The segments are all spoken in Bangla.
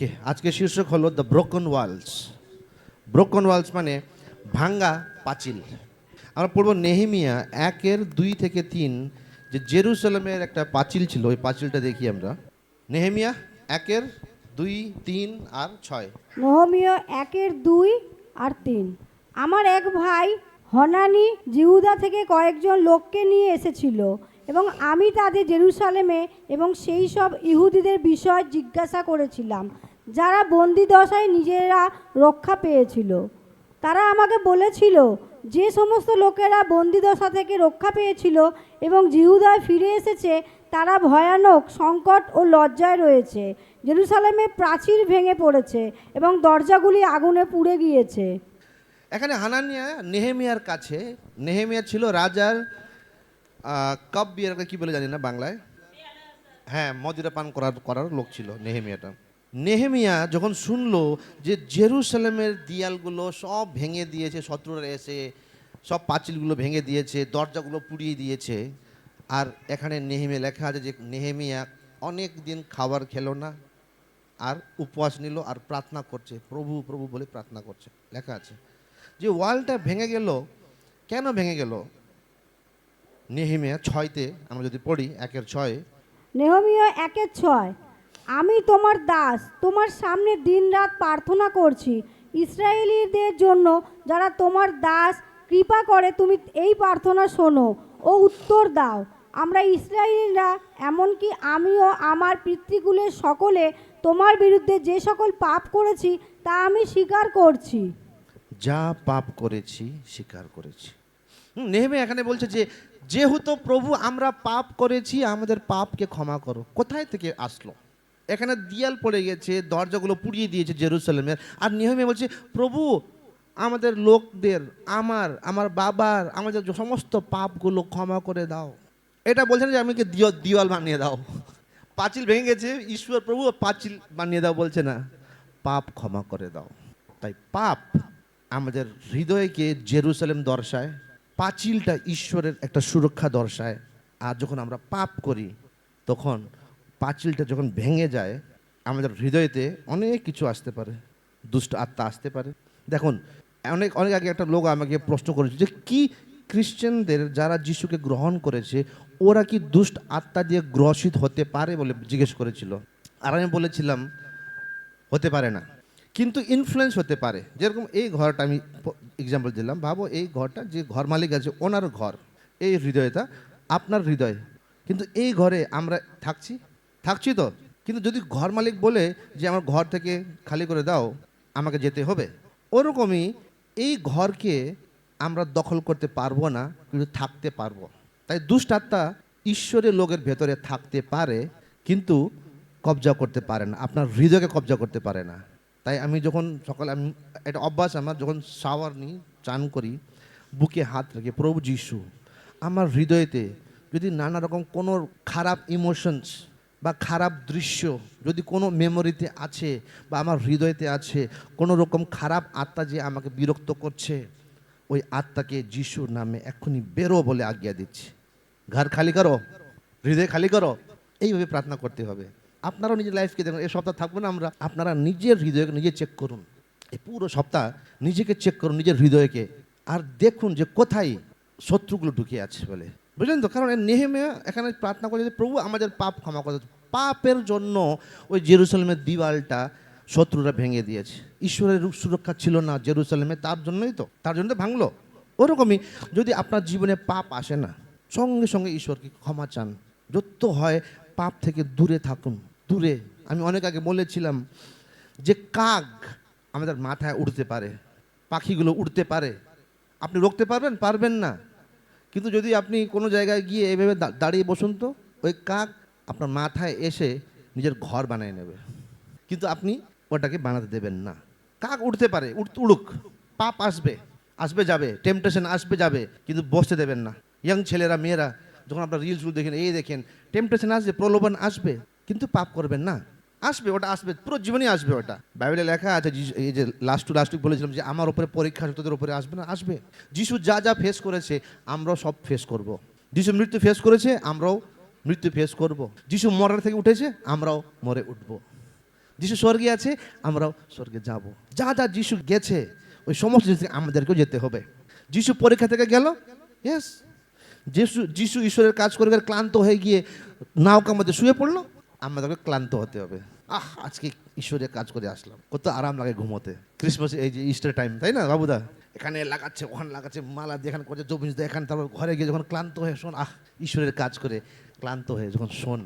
ওকে, আজকে শীর্ষক হলো the broken walls. Broken walls মানে ভাঙ্গা পাঁচিল। আমরা পড়ব নেহেমিয়া 1-2-3, যে জেরুসালেমের একটা পাঁচিল ছিল, ওই পাঁচিলটা দেখি আমরা। নেহেমিয়া 1-2-3-6। নহমীয় 1-2-3। আমার এক ভাই হনানি জিহুদা থেকে কয়েকজন লোককে নিয়ে এসেছিল এবং আমি তাদের জেরুসালেমে এবং সেই সব ইহুদিদের বিষয় জিজ্ঞাসা করেছিলাম যারা বন্দি দশায় নিজেরা রক্ষা পেয়েছিল। তারা আমাকে বলেছিল যে সমস্ত লোকেরা বন্দিদশা থেকে রক্ষা পেয়েছিল এবং জিহুদায় ফিরে এসেছে তারা ভয়ানক সংকট ও লজ্জায় রয়েছে। জেরুসালেমে প্রাচীর ভেঙে পড়েছে এবং দরজাগুলি আগুনে পুড়ে গিয়েছে। এখানে হানানিয়া নেহেমিয়ার কাছে, নেহেমিয়া ছিল রাজার কাপ বিয়ার, কি বলে জানি না বাংলায়, হ্যাঁ, মদিরা পান করার লোক ছিল নেহেমিয়াটা। নেহেমিয়া যখন শুনলো যে জেরুসালেমের দিয়ালগুলো সব ভেঙে দিয়েছে, শত্রুরা এসে সব পাঁচিলগুলো ভেঙে দিয়েছে, দরজাগুলো পুড়িয়ে দিয়েছে, আর এখানে নেহেমিয়া লেখা আছে যে নেহেমিয়া অনেক দিন খাবার খেলো না, আর উপবাস নিল আর প্রার্থনা করছে, প্রভু প্রভু বলে প্রার্থনা করছে। লেখা আছে যে ওয়ালটা ভেঙে গেল, কেন ভেঙে গেল? নেহেমিয়া 6-তে আমরা যদি পড়ি, 1-6। নেহমীয় 1-6। আমি তোমার দাস তোমার সামনে দিনরাত প্রার্থনা করছি ইসরায়েলীদের জন্য যারা তোমার দাস কৃপা করে তুমি এই প্রার্থনা শোনো ও উত্তর দাও। আমরা ইসরায়েলিরা এমনকি আমিও আমার পিতৃকুলের সকলে তোমার বিরুদ্ধে যে সকল পাপ করেছি তা আমি স্বীকার করছি। যা পাপ করেছি স্বীকার করেছি। নেহেমিয়া এখানে বলছে যে যেহেতু প্রভু আমরা পাপ করেছি, আমাদের পাপকে ক্ষমা করো। কোথায় থেকে আসলো? এখানে দিয়াল পড়ে গেছে, দরজাগুলো পুড়িয়ে দিয়েছে জেরুসালেমের, আর নেহেমিয়া বলছে প্রভু আমাদের লোকদের, আমার বাবার, আমাদের সমস্ত পাপগুলো ক্ষমা করে দাও। এটা বলছে না যে আমাকে দিওয়াল বানিয়ে দাও, পাঁচিল ভেঙে গেছে, ঈশ্বর প্রভু পাঁচিল বানিয়ে দাও বলছে না, পাপ ক্ষমা করে দাও। তাই পাপ আমাদের হৃদয়কে জেরুসালেম দর্শায়, পাঁচিলটা ঈশ্বরের একটা সুরক্ষা দর্শায়। আর যখন আমরা পাপ করি তখন পাঁচিলটা যখন ভেঙে যায়, আমাদের হৃদয়তে অনেক কিছু আসতে পারে, দুষ্ট আত্মা আসতে পারে। দেখুন, অনেক অনেক আগে একটা লোক আমাকে প্রশ্ন করেছে যে কি খ্রিশ্চানদের যারা যিশুকে গ্রহণ করেছে ওরা কি দুষ্ট আত্মা দিয়ে গ্রসিত হতে পারে বলে জিজ্ঞেস করেছিল। আর আমি বলেছিলাম হতে পারে না, কিন্তু ইনফ্লুয়েন্স হতে পারে। যেরকম এই ঘরটা আমি এক্সাম্পল দিলাম, ভাবো এই ঘরটা যে ঘর মালিক আছে ওনার ঘর, এই হৃদয়টা আপনার হৃদয়, কিন্তু এই ঘরে আমরা থাকছি তো, কিন্তু যদি ঘর মালিক বলে যে আমার ঘর থেকে খালি করে দাও, আমাকে যেতে হবে, ওরকমই এই ঘরকে আমরা দখল করতে পারবো না, কিন্তু থাকতে পারবো। তাই দুষ্ট আত্মা ঈশ্বরের লোকের ভেতরে থাকতে পারে, কিন্তু কবজা করতে পারে না, আপনার হৃদয়কে কবজা করতে পারে না। তাই আমি যখন সকালে, আমি এটা অভ্যাস আমার, যখন শাওয়ার নিই, চান করি, বুকে হাত রেখে প্রভু যিশু আমার হৃদয়তে যদি নানা রকম কোনো খারাপ ইমোশনস বা খারাপ দৃশ্য যদি কোনো মেমোরিতে আছে বা আমার হৃদয়তে আছে, কোনো রকম খারাপ আত্মা যে আমাকে বিরক্ত করছে, ওই আত্মাকে যিশুর নামে এক্ষুনি বেরো বলে আজ্ঞা দিচ্ছি। ঘর খালি করো, হৃদয় খালি করো, এইভাবে প্রার্থনা করতে হবে। আপনারাও নিজের লাইফকে দেখুন, এই সপ্তাহ থাকবো না আমরা, আপনারা নিজের হৃদয়কে নিজে চেক করুন, এই পুরো সপ্তাহ নিজেকে চেক করুন, নিজের হৃদয়কে, আর দেখুন যে কোথায় শত্রুগুলো ঢুকে আছে বলে, বুঝলেন তো? কারণ নেহেমিয়া এখানে প্রার্থনা করে যে প্রভু আমাদের পাপ ক্ষমা করে। পাপের জন্য ওই জেরুসালেমের দিওয়ালটা শত্রুরা ভেঙে দিয়েছে, ঈশ্বরের সুরক্ষা ছিল না জেরুসালেমে, তার জন্যই তো, তার জন্য ভাঙলো। ওরকমই যদি আপনার জীবনে পাপ আসে না, সঙ্গে সঙ্গে ঈশ্বরকে ক্ষমা চান, যত হয় পাপ থেকে দূরে থাকুন, দূরে। আমি অনেক আগে বলেছিলাম যে কাক আমাদের মাথায় উঠতে পারে, পাখিগুলো উঠতে পারে, আপনি রোকতে পারবেন না। কিন্তু যদি আপনি কোনো জায়গায় গিয়ে এভাবে দাঁড়িয়ে বসুন তো, ওই কাক আপনার মাথায় এসে নিজের ঘর বানিয়ে নেবে, কিন্তু আপনি ওটাকে বানাতে দেবেন না। কাক উঠতে পারে, উড়ুক, পাপ আসবে যাবে, টেম্পটেশন আসবে যাবে, কিন্তু বসতে দেবেন না। ইয়াং ছেলেরা মেয়েরা যখন আপনার রিলসগুলো দেখেন, এই দেখেন, টেম্পটেশন আসবে, প্রলোভন আসবে, কিন্তু পাপ করবেন না। আসবে, ওটা আসবে, পুরো জীবনই আসবে। ওটা বাইবেলে লেখা আছে, এই যে লাস্ট উইক বলেছিলাম যে আমার উপরে পরীক্ষা তোদের উপরে আসবে না, আসবে। যিশু যা যা ফেস করেছে আমরাও সব ফেস করব। যিশু মৃত্যু ফেস করেছে, আমরাও মৃত্যু ফেস করব। যিশু মরার থেকে উঠেছে, আমরাও মরে উঠব। যিশু স্বর্গে আছে, আমরাও স্বর্গে যাব। যা যা যিশু গেছে ওই সমস্ত জিনিস আমাদেরকেও যেতে হবে। যিশু পরীক্ষা থেকে গেল, ইয়েস, যিশু ঈশ্বরের কাজ করে ক্লান্ত হয়ে গিয়ে নাওকার মধ্যে শুয়ে পড়লো, আমাদেরকে ক্লান্ত হতে হবে। আজকে ঈশ্বরের কাজ করে আসলাম, কত আরাম লাগে ঘুমোতে। ক্রিসমাস এই যে ইস্টার টাইম, তাই না বাবুদা? এখানে লাগাচ্ছে, ওখানে লাগাচ্ছে, মালা দিয়ে এখানে করছে, জমিস দিয়ে এখানে, তারপর ঘরে গিয়ে যখন ক্লান্ত হয়ে শোন, ঈশ্বরের কাজ করে ক্লান্ত হয়ে যখন শোন,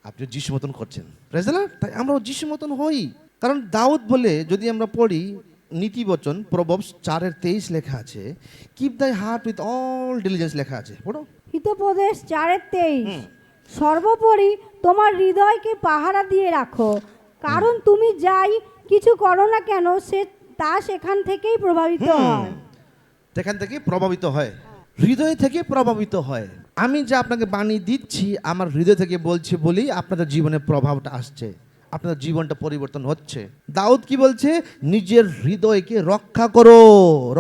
আপনি যিশু মতন করছেন। Praise the Lord. তাই আমরাও যিশু মতন হই। কারণ দাউদ বলে যদি আমরা পড়ি নীতিবচন প্রবর্বস 4:23 লেখা আছে, কিপ দাই হার্ট উইথ অল ডিলিজেন্স লেখা আছে, পড়ো। হিতোপদেশ 4:23, সর্বোপরি তোমার হৃদয়কে পাহারা দিয়ে রাখো, কারণ তুমি যাই কিছু করো না কেন তা সেখান থেকেই প্রভাবিত হয়। সেখান থেকে প্রভাবিত হয়, হৃদয় থেকে প্রভাবিত হয়। আমি যা আপনাকে বাণী দিচ্ছি আমার হৃদয় থেকে বলছি বলেই আপনাদের জীবনে প্রভাবটা আসছে, আপনার জীবনটা পরিবর্তন হচ্ছে। দাউদ কি বলছে? নিজের হৃদয়কে রক্ষা করো,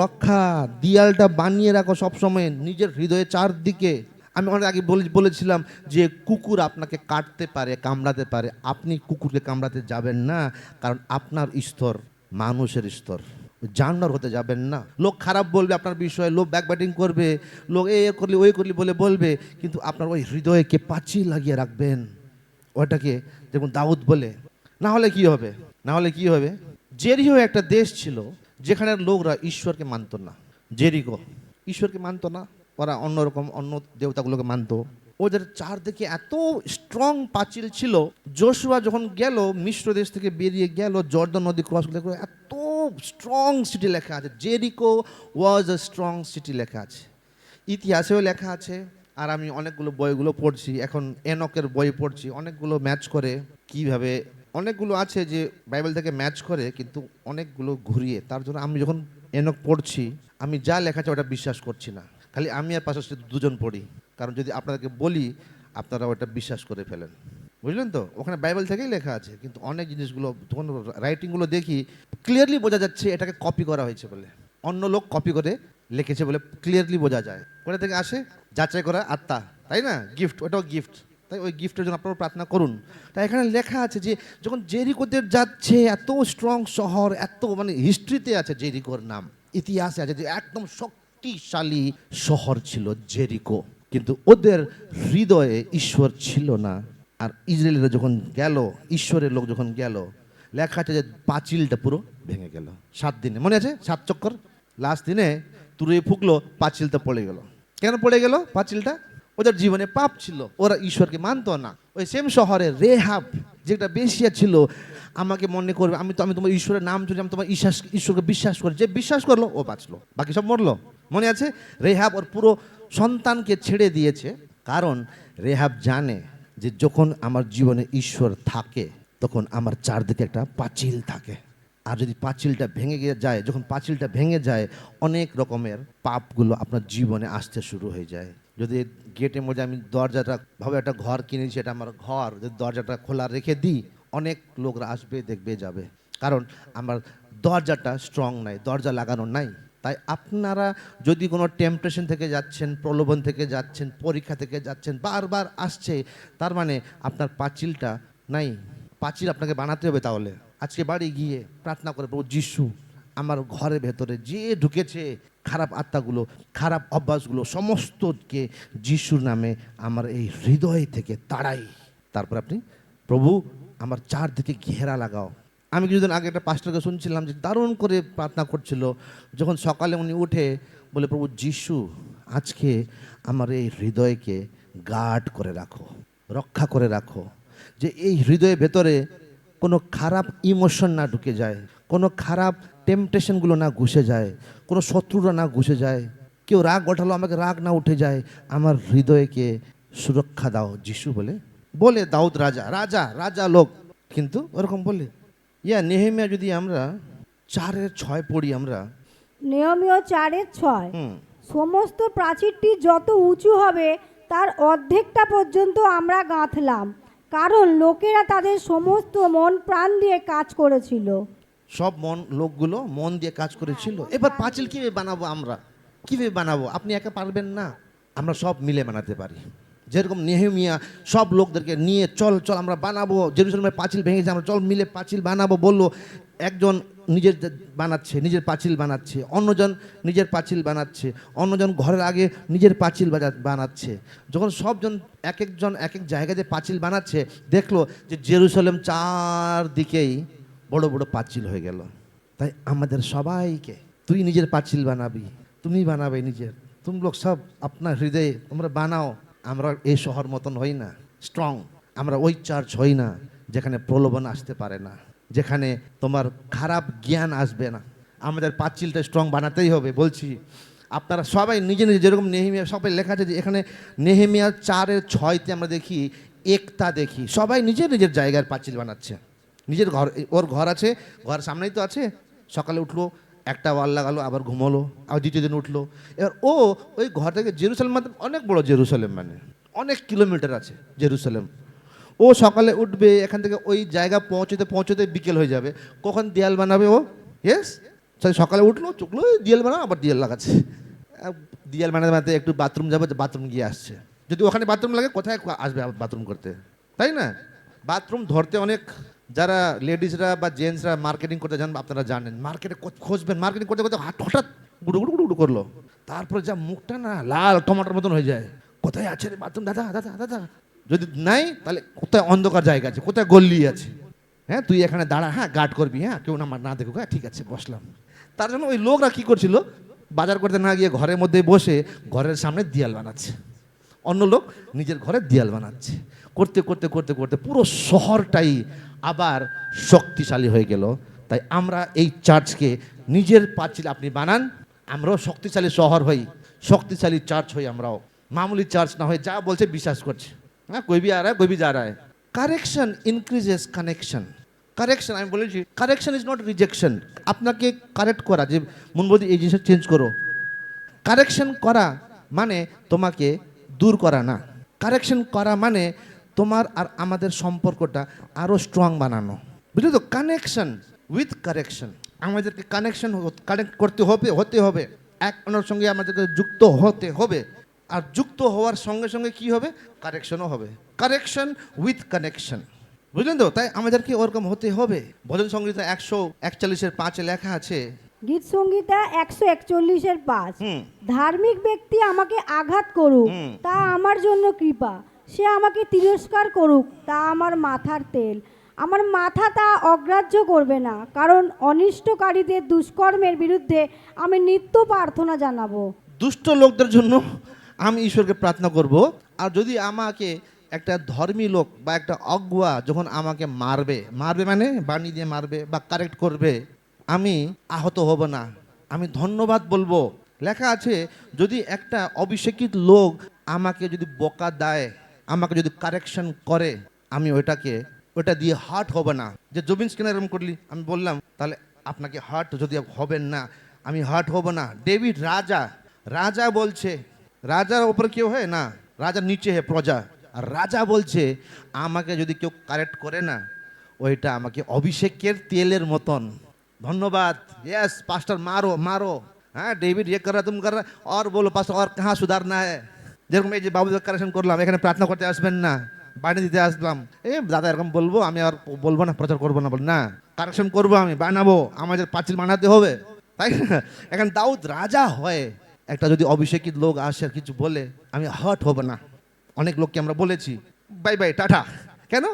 রক্ষা, দিয়ালটা বানিয়ে রাখো সবসময় নিজের হৃদয়ে চারদিকে। আমি অনেক আগে বলেছিলাম যে কুকুর আপনাকে কাটতে পারে, কামড়াতে পারে, আপনি কুকুরকে কামড়াতে যাবেন না, কারণ আপনার স্তর মানুষের স্তর, জানোয়ার হতে যাবেন না। লোক খারাপ বলবে আপনার বিষয়ে, লোক ব্যাকব্যাটিং করবে, লোক এ করলি ওই করলি বলে বলবে, কিন্তু আপনার ওই হৃদয়কে পাঁচিল লাগিয়ে রাখবেন ওটাকে, যেমন দাউদ বলে। না হলে কি হবে? না হলে কি হবে? জেরিকো একটা দেশ ছিল যেখানে লোকরা ঈশ্বরকে মানত না। জেরিকো ঈশ্বরকে মানত না, ওরা অন্যরকম অন্য দেবতাগুলোকে মানত। ওদের চারদিকে এত স্ট্রং পাঁচিল ছিল, যোশুয়া যখন গেল মিশ্র দেশ থেকে বেরিয়ে গেল, জর্দান নদী ক্রস করে, এত স্ট্রং সিটি লেখা আছে, জেরিকো ওয়াজ আ স্ট্রং সিটি লেখা আছে, ইতিহাসেও লেখা আছে। আর আমি অনেকগুলো বইগুলো পড়ছি, এখন এনকের বই পড়ছি, অনেকগুলো ম্যাচ করে কিভাবে, অনেকগুলো আছে যে বাইবেল থেকে ম্যাচ করে, কিন্তু অনেকগুলো ঘুরিয়ে। তার জন্য আমি যখন এনক পড়ছি, আমি যা লেখা আছে ওটা বিশ্বাস করছি না, খালি আমি আর পাশাপাশি দুজন পড়ি, কারণ যদি আপনাদেরকে বলি আপনারা ওটা বিশ্বাস করে ফেলেন, বুঝলেন তো? ওখানে বাইবেল থেকেই লেখা আছে, কিন্তু অনেক জিনিসগুলো যখন রাইটিংগুলো দেখি ক্লিয়ারলি বোঝা যাচ্ছে এটাকে কপি করা হয়েছে বলে, অন্য লোক কপি করে লিখেছে বলে ক্লিয়ারলি বোঝা যায়। কোথা থেকে আসে? যাচাই করা আত্মা, তাই না? গিফট, ওটাও গিফট। তাই ওই গিফটের জন্য আপনারা প্রার্থনা করুন। তাই এখানে লেখা আছে যে যখন জেরিকোতে যাচ্ছে, এত স্ট্রং শহর, এত মানে হিস্ট্রিতে আছে জেরিকোর নাম, ইতিহাসে আছে যে একদম শক্তিশালী শহর ছিল জেরিকো, কিন্তু ওদের হৃদয়ে ঈশ্বর ছিল না। আর ইসরায়েলরা যখন গেল, ঈশ্বরের লোক যখন গেল, লেখা আছে যে পাঁচিলটা পুরো ভেঙে গেল 7 দিনে, মনে আছে? 7 চক্কর, লাস্ট দিনে তুড়িয়ে ফুকলো, পাঁচিলটা পড়ে গেল। কেন পড়ে গেল পাঁচিলটা? ওদের জীবনে পাপ ছিল, ওরা ঈশ্বরকে মানত না। ওই সেম শহরে রেহাব যেটা বেশিয়া ছিল, আমাকে মনে করবে আমি তোমার ঈশ্বরের নাম জুড়ে, আমি তোমার ঈশ্বরকে বিশ্বাস করি, যে বিশ্বাস করলো ও বাঁচলো, বাকি সব মরলো। মনে আছে? রেহাব ওর পুরো সন্তানকে ছেড়ে দিয়েছে, কারণ রেহাব জানে যে যখন আমার জীবনে ঈশ্বর থাকে তখন আমার চারদিকে একটা পাঁচিল থাকে, আর যদি পাঁচিলটা ভেঙে যায়, যখন পাঁচিলটা ভেঙে যায়, অনেক রকমের পাপগুলো আপনার জীবনে আসতে শুরু হয়ে যায়। যদি গেটের মধ্যে আমি দরজাটা ভাবে একটা ঘর কিনেছি, এটা আমার ঘর, যদি দরজাটা খোলা রেখে দিই, অনেক লোকরা আসবে, দেখবে, যাবে, কারণ আমার দরজাটা স্ট্রং নাই, দরজা লাগানো নাই। তাই আপনারা যদি কোনো টেম্পটেশন থেকে যাচ্ছেন, প্রলোভন থেকে যাচ্ছেন, পরীক্ষা থেকে যাচ্ছেন, বারবার আসছে, তার মানে আপনার পাঁচিলটা নাই। পাঁচিল আপনাকে বানাতে হবে। তাহলে আজকে বাড়ি গিয়ে প্রার্থনা করে, প্রভু যিশু, আমার ঘরের ভেতরে যে ঢুকেছে খারাপ আত্মাগুলো, খারাপ অভ্যাসগুলো, সমস্তকে যিশুর নামে আমার এই হৃদয় থেকে তাড়াই। তারপর আপনি, প্রভু আমার চারদিকে ঘেরা লাগাও। আমি কিছুদিন আগে একটা পাস্টরকে শুনছিলাম যে দারুণ করে প্রার্থনা করছিল, যখন সকালে উনি উঠে বলে, প্রভু যিশু আজকে আমার এই হৃদয়কে গার্ড করে রাখো, রক্ষা করে রাখো, যে এই হৃদয়ের ভেতরে কোনো খারাপ ইমোশন না ঢুকে যায়, কোনো খারাপ টেম্পটেশনগুলো না ঘুষে যায়, কোনো শত্রুরা না ঘুষে যায়, কেউ রাগ ওঠালো আমাকে রাগ না উঠে যায়, আমার হৃদয়কে সুরক্ষা দাও যিশু বলে বলে দাউদ রাজা, রাজা রাজা লোক, কিন্তু ওরকম বলে। নেহেমিয়া যদি আমরা 4:6 পড়ি, আমরা নেহমীয় 4:6, সমস্ত প্রাচীরটি যত উঁচু হবে তার অর্ধেকটা পর্যন্ত আমরা গাঁথলাম, কারণ লোকেরা তাদের সমস্ত মন প্রাণ দিয়ে কাজ করেছিল। সব লোকগুলো মন দিয়ে কাজ করেছিল। এবার পাঁচিল কিভাবে বানাবো? আমরা কিভাবে বানাবো? আপনি একা পারবেন না, আমরা সব মিলে বানাতে পারি। যেরকম নেহেমিয়া সব লোকদেরকে নিয়ে চল চল আমরা বানাবো, জেরুজালেমের পাঁচিল ভেঙেছে, আমরা চল মিলে পাঁচিল বানাবো বললো। একজন নিজের বানাচ্ছে, নিজের পাঁচিল বানাচ্ছে, অন্যজন নিজের পাঁচিল বানাচ্ছে, অন্যজন ঘরের আগে নিজের পাঁচিল বানাচ্ছে। যখন সবজন এক একজন এক এক জায়গাতে পাঁচিল বানাচ্ছে, দেখলো যে জেরুজালেম চারদিকেই বড় বড় পাঁচিল হয়ে গেল। তাই আমাদের সবাইকে, তুই নিজের পাঁচিল বানাবি, তুমি বানাবে নিজের, তুমি লোক সব আপনার হৃদয়ে তোমরা বানাও। আমরা এই শহর মতন হই না স্ট্রং, আমরা ওই চার্চ হই না যেখানে প্রলোভন আসতে পারে না, যেখানে তোমার খারাপ জ্ঞান আসবে না। আমাদের পাঁচিলটা স্ট্রং বানাতেই হবে। বলছি আপনারা সবাই নিজে নিজে, যেরকম নেহেমিয়া সবাই লেখা আছে যে এখানে নেহেমিয়া 4:6 আমরা দেখি একতা দেখি, সবাই নিজের নিজের জায়গার পাঁচিল বানাচ্ছে। নিজের ঘর, ওর ঘর আছে, ঘর সামনেই তো আছে। সকালে উঠলো, একটা ওয়াল লাগালো, আবার ঘুমোলো, আবার দ্বিতীয় দিন উঠলো। এবার ও ওই ঘর থেকে জেরুজালেম, মানে অনেক বড় জেরুজালেম, মানে অনেক কিলোমিটার আছে জেরুজালেম। ও সকালে উঠবে, এখান থেকে ওই জায়গা পৌঁছতে পৌঁছতে বিকেল হয়ে যাবে। কখন দেয়াল বানাবে ও? ইয়েস, সকালে উঠলো, চুকলো, দেয়াল বানাও, আবার দেয়াল লাগাচ্ছে। দেয়াল বানাতে বানাতে একটু বাথরুম যাবে, বাথরুম গিয়ে আসছে। যদি ওখানে বাথরুম লাগে, কোথায় আসবে বাথরুম করতে, তাই না? বাথরুম ধরতে অনেক, যারা লেডিসরা বা জেন্টসরা মার্কেটিং করতে যান, আপনারা জানেন, মার্কেটে খুঁজবেন, মার্কেটিং করতে করতে হঠাৎ গুড়ু গুড়ু গুড়ু করলো, তারপরে যা মুখটা না লাল টমাটোর মতন হয়ে যায়। কোথায় আছে রে বাথরুম, দাদা দাদা দাদা? যদি নাই, তাহলে কোথায় অন্ধকার জায়গা আছে, কোথায় গল্লি আছে, হ্যাঁ তুই এখানে দাঁড়া, হ্যাঁ গার্ড করবি, হ্যাঁ কেউ না দেখুক, হ্যাঁ ঠিক আছে বসলাম। তার জন্য ওই লোকরা কী করছিল, বাজার করতে না গিয়ে ঘরের মধ্যে বসে ঘরের সামনে দেয়াল বানাচ্ছে। অন্য লোক নিজের ঘরে দেয়াল বানাচ্ছে। করতে করতে করতে করতে পুরো শহরটাই আবার শক্তিশালী হয়ে গেল। তাই আমরা এই চার্চকে নিজের পাঁচিল আপনি বানান, আমরাও শক্তিশালী শহর হই, শক্তিশালী চার্চ হই। আমরাও মামুলি চার্চ না হয়ে যা বলছে বিশ্বাস করছে। হ্যাঁ, कोई भी आ रहा है, कोई भी जा रहा है। Correction increases connection. কারেকশন, আমি বলেছি কারেকশন ইজ নট রিজেকশন। আপনাকে কারেক্ট করা, যে মন বলছি এই জিনিসটা চেঞ্জ করো, কারেকশন করা মানে তোমাকে দূর করা না। কারেকশন করা মানে তোমার আর আমাদের সম্পর্কটা আরও স্ট্রং বানানো, বুঝলি তো? কানেকশন উইথ কারেকশন, আমাদেরকে কানেকশন কানেক্ট করতে হবে, হতে হবে, এক অন্যের সঙ্গে আমাদেরকে যুক্ত হতে হবে। আর যুক্ত হওয়ার সঙ্গে সঙ্গে কি হবে? কারেকশনও হবে। কারেকশন উইথ কানেকশন, বুঝলেন তো? তাই আমাদেরকে ওরকম হতে হবে। ভজন সংগীতা 141:5 লেখা আছে, গীত সংহিতা 141:5, ধার্মিক ব্যক্তি আমাকে আঘাত করুক, তা আমার জন্য কৃপা, সে আমাকে তিরস্কার করুক, তা আমার মাথার তেল, আমার মাথা তা অগ্রাহ্য করবে না, কারণ অনিষ্টকারীদের দুষ্কর্মের বিরুদ্ধে আমি নিত্য প্রার্থনা জানাবো। দুষ্ট লোকদের জন্য আমি ঈশ্বরকে প্রার্থনা করব। আর যদি আমাকে একটা ধর্মী লোক বা একটা অজ্ঞা যখন আমাকে মারবে মানে বাণী দিয়ে মারবে বা কারেক্ট করবে, আমি আহত হব না, আমি ধন্যবাদ বলবো। লেখা আছে, যদি একটা অভিষেকিত লোক আমাকে যদি বকা দেয়, আমাকে যদি কারেকশন করে, আমি ওটা দিয়ে হার্ট হবে না। যে জবিন স্কিনার এরকম করলি, আমি বললাম তাহলে আপনাকে হার্ট যদি হবেন না, আমি হার্ট হব না। ডেভিড রাজা বলছে, রাজার ওপর কেউ হয় না, রাজার নিচে হে প্রজা। আর রাজা বলছে আমাকে যদি কেউ কারেক্ট করে না, ওইটা আমাকে অভিষেকের তেলের মতন। ধন্যবাদ, यस पास्टर, मारो। হ্যাঁ ডেভিড ये कर रहा तुम कर रहा, और बोलो पास्टर और कहाँ सुधारना है। যেরকম এই যে বাবুদের কারেকশন করলাম, এখানে প্রার্থনা করতে আসবেন না, বাণী দিতে আসলাম, দাদা এরকম বলবো, আমি আর বলবো না, প্রচার করবো না, বল না, কারেকশন করবো, আমি বানাবো, আমাদের পাঁচিল বানাতে হবে, তাই না? এখন দাউদ রাজা হয়, একটা যদি অভিষেকিত লোক আসে আর কিছু বলে, আমি হার্ট হব না। অনেক লোককে আমরা বলেছি বাই বাই টাটা, কেন?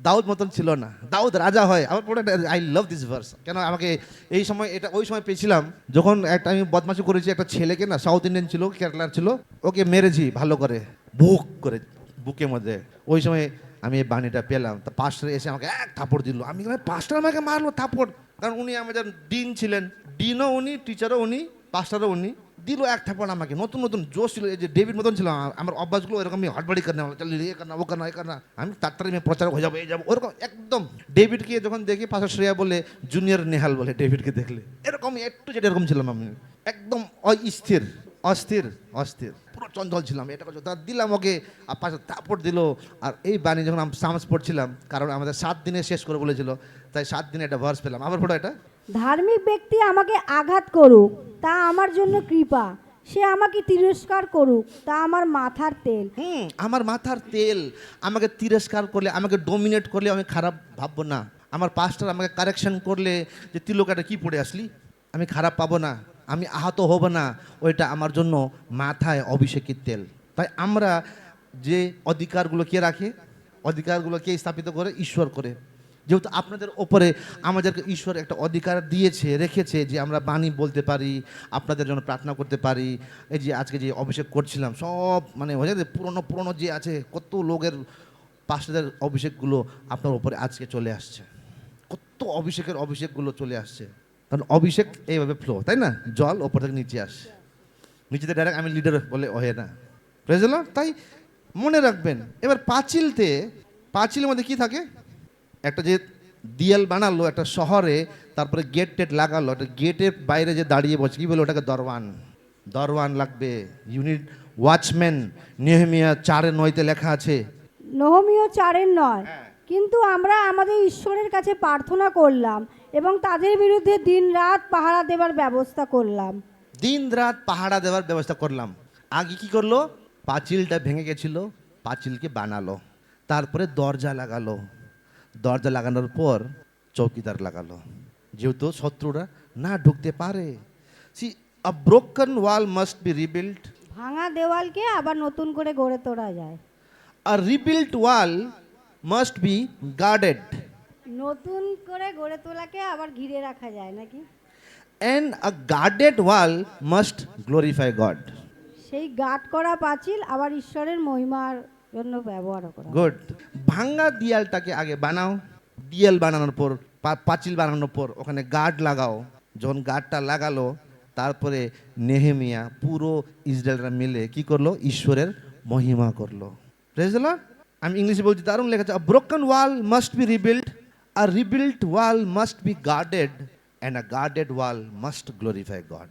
দাউদ মতন ছিল না, দাউদ রাজা হয়। আমার পড়ে আই লাভ দিস ভার্স, কেন আমাকে এই সময়, এটা ওই সময় পেয়েছিলাম যখন একটা আমি বদমাশি করেছি, একটা ছেলেকে না, সাউথ ইন্ডিয়ান ছিল, কেরালার ছিল, ওকে মেরেছি ভালো করে, বুক করে, বুকের মধ্যে। ওই সময় আমি এই বাণীটা পেলাম, তা পাস্টার এসে আমাকে এক থাপড় দিল। আমি পাস্টার আমাকে মারলো থাপড়, কারণ উনি আমাদের ডিন ছিলেন, ডিনও উনি, টিচারও উনি, পাস্টারও উনি, দিল এক থাপড় আমাকে। নতুন নতুন জোশ ছিল, এই যে ডেভিড মতন ছিল আমার অভ্যাসগুলো, এরকম হটবাড়ি করনা, চল এ করনা, ও করনা, এ করনা, আমি তাড়াতাড়ি আমি প্রচারক হয়ে যাবো, এই যাবো, ওরকম একদম। ডেভিডকে যখন দেখি, পাশে শ্রেয়া বলে জুনিয়র নেহাল বলে ডেভিডকে দেখলে, এরকম একটু যেটা এরকম ছিলাম আমি, একদম অস্থির পুরো চঞ্চল ছিলাম। এটা করছো, তা দিলাম ওকে, আর পাশে থাপড় দিল। আর এই বাণী যখন আমি সামস পড়ছিলাম, কারণ আমাদের 7 দিনে শেষ করে বলেছিল, তাই 7 দিনে একটা ভার্স পেলাম। আবার পড়ো এটা, ধার্মিক ব্যক্তি আমাকে আঘাত করুক, তা আমার জন্য কৃপা, সে আমাকে তিরস্কার করুক, তা আমার মাথার তেল। আমার মাথার তেল। আমাকে তিরস্কার করলে, আমাকে ডোমিনেট করলে আমি খারাপ ভাববো না। আমার পাস্টার আমাকে কারেকশন করলে যে তিলকাটা কি পড়ে আসলি, আমি খারাপ পাবো না, আমি আহত হব না। ওইটা আমার জন্য মাথায় অভিষেকের তেল। তাই আমরা যে অধিকারগুলো কে রাখে, অধিকারগুলো কে স্থাপিত করে? ঈশ্বর করে। যেহেতু আপনাদের ওপরে আমাদেরকে ঈশ্বর একটা অধিকার দিয়েছে, রেখেছে, যে আমরা বাণী বলতে পারি, আপনাদের জন্য প্রার্থনা করতে পারি। এই যে আজকে যে অভিষেক করছিলাম, সব মানে হয়ে যাবে পুরনো পুরনো যে আছে কত লোকের পাস্টারদের অভিষেকগুলো আপনার ওপরে আজকে চলে আসছে। কত অভিষেকগুলো চলে আসছে, কারণ অভিষেক এইভাবে ফ্লো, তাই না? জল ওপর থেকে নিচে আসে, নিচেতে ডাইরেক্ট আমি লিডার বলে হয় না। Praise the Lord. তাই মনে রাখবেন, এবার পাঁচিলের মধ্যে কি থাকে? একটা যে দিয়াল বানালো একটা শহরে, তারপরে গেট টেট লাগালো, একটা গেটের বাইরে যে দাঁড়িয়ে বসে, কি বলে ওটাকে? দরওয়ান লাগবে, ইউনিট ওয়াচম্যান। নেহেমিয়া 4:9 লেখা আছে। নহমীয় 4:9। কিন্তু আমরা আমাদের ঈশ্বরের কাছে প্রার্থনা করলাম এবং তাদের বিরুদ্ধে দিনরাত পাহারা দেবার ব্যবস্থা করলাম। দিন রাত পাহারা দেওয়ার ব্যবস্থা করলাম। আগে কি করলো? পাঁচিলটা ভেঙে গেছিল, পাঁচিলকে বানালো, তারপরে দরজা লাগালো, দরজা লাগানোর পর চৌকিদার লাগালো, যেহেতু শত্রুরা না ঢুকতে পারে। See, a broken wall must be rebuild. ভাঙা দেওয়ালকে আবার নতুন করে গড়ে তোলা যায়। A rebuild wall must be guarded, নতুন করে গড়ে তোলাকে আবার ঘিরে রাখা যায় নাকি? and a guarded wall must glorify God. সেই গাঁট করা পাঁচিল আবার ঈশ্বরের মহিমার জন্য ব্যবহার করা। গুড। ভাঙ্গা দিয়ালটাকে আগে বানাও, দিয়াল বানানোর পর, পাঁচিল বানানোর পর ওখানে গার্ড লাগাও। যখন গার্ডটা লাগালো, তারপরে নেহেমিয়া পুরো ইসরায়েলরা মিলে কি করলো? ঈশ্বরের মহিমা করলো। Praise the Lord. আমি ইংলিশে বলছি, দারুণ লেখা আছে, a broken wall must be rebuild, a rebuild wall must be guarded, and a guarded wall must glorify God.